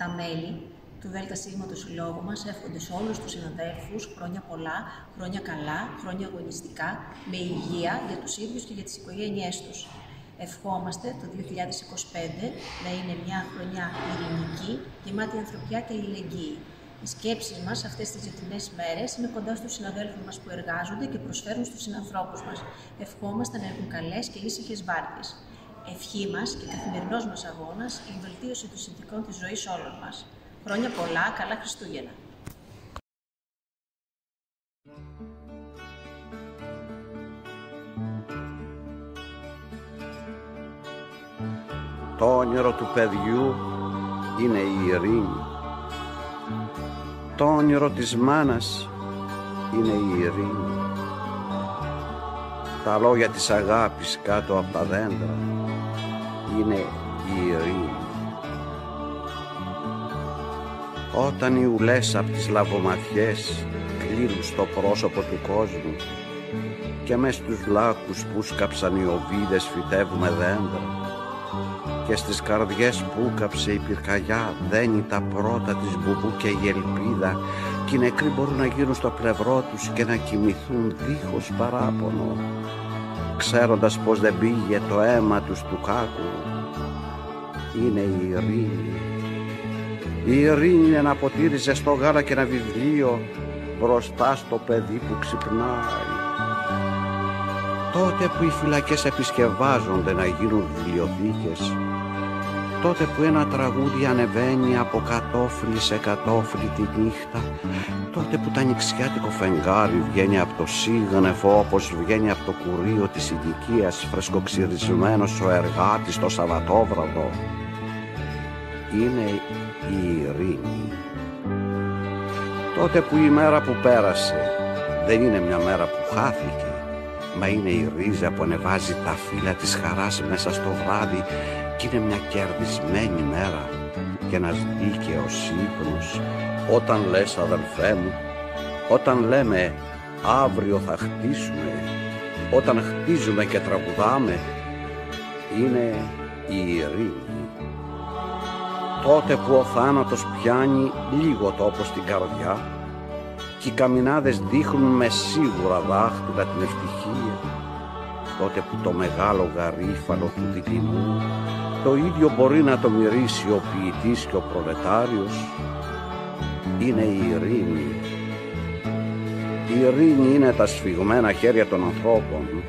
Τα μέλη του ΔΣ του Συλλόγου μας εύχονται σε όλους τους συναδέλφους χρόνια πολλά, χρόνια καλά, χρόνια αγωνιστικά, με υγεία για τους ίδιους και για τις οικογένειές τους. Ευχόμαστε το 2025 να είναι μια χρονιά ειρηνική, γεμάτη ανθρωπιά και αλληλεγγύη. Οι σκέψεις μας αυτές τις ζητινές μέρες είναι κοντά στους συναδέλφους μας που εργάζονται και προσφέρουν στους συνανθρώπους μας. Ευχόμαστε να έχουν καλές και ήσυχες βάρδιες. Ευχή μας και καθημερινός μας αγώνας η βελτίωση των συνθηκών της ζωής όλων μας. Χρόνια πολλά, καλά Χριστούγεννα! Το όνειρο του παιδιού είναι η ειρήνη. Το όνειρο της μάνας είναι η ειρήνη. Τα λόγια της αγάπης κάτω από τα δέντρα είναι η ειρήνη. Όταν οι ουλές από τις λαβοματιές κλείνουν στο πρόσωπο του κόσμου και μες στους λάκους που σκάψαν οι οβίδες φυτεύουμε δέντρα και στις καρδιές που κάψε η πυρκαγιά δένει τα πρώτα της μπουμπού και η ελπίδα και οι νεκροί μπορούν να γίνουν στο πλευρό τους και να κοιμηθούν δίχως παράπονο, ξέροντας πως δεν πήγε το αίμα τους του κάκου. Είναι η ειρήνη. Η ειρήνη είναι ένα ποτήρι ζεστό γάλα και ένα βιβλίο μπροστά στο παιδί που ξυπνάει. Τότε που οι φυλακές επισκευάζονται να γίνουν βιβλιοθήκες, τότε που ένα τραγούδι ανεβαίνει από κατόφλι σε κατόφλι τη νύχτα, τότε που το ανοιξιάτικο φεγγάρι βγαίνει από το σύγνεφο όπως βγαίνει από το κουρίο της ηλικίας φρεσκοξυρισμένος ο εργάτης το Σαββατόβραδο, είναι η ειρήνη. Τότε που η μέρα που πέρασε δεν είναι μια μέρα που χάθηκε, μα είναι η ρίζα που ανεβάζει τα φύλλα της χαράς μέσα στο βράδυ και είναι μια κερδισμένη μέρα και ένας δίκαιος ύπνος. Όταν λες αδελφέ μου, όταν λέμε αύριο θα χτίσουμε, όταν χτίζουμε και τραγουδάμε, είναι η ειρήνη. Τότε που ο θάνατος πιάνει λίγο τόπο στην καρδιά και οι καμινάδες δείχνουν με σίγουρα δάχτυλα την ευτυχία, τότε που το μεγάλο γαρίφαλο του δειλινού το ίδιο μπορεί να το μυρίσει ο ποιητής και ο προλετάριος, είναι η ειρήνη. Η ειρήνη είναι τα σφιγμένα χέρια των ανθρώπων,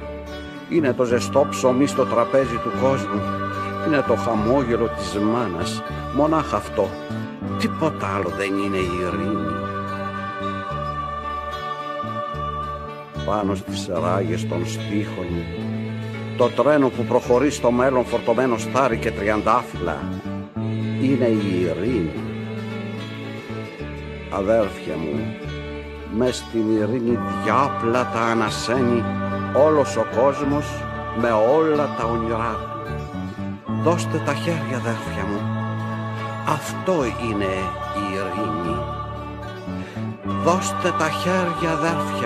είναι το ζεστό ψωμί στο τραπέζι του κόσμου, είναι το χαμόγελο της μάνας, μονάχα αυτό, τίποτα άλλο δεν είναι η ειρήνη. Πάνω στις ράγες των στίχων το τρένο που προχωρεί στο μέλλον φορτωμένο στάρι και τριαντάφυλλα, είναι η ειρήνη. Αδέρφια μου, μες στην ειρήνη διάπλατα ανασένει όλος ο κόσμος με όλα τα όνειρά του. Δώστε τα χέρια αδέρφια μου, αυτό είναι η ειρήνη. Δώστε τα χέρια αδέρφια μου.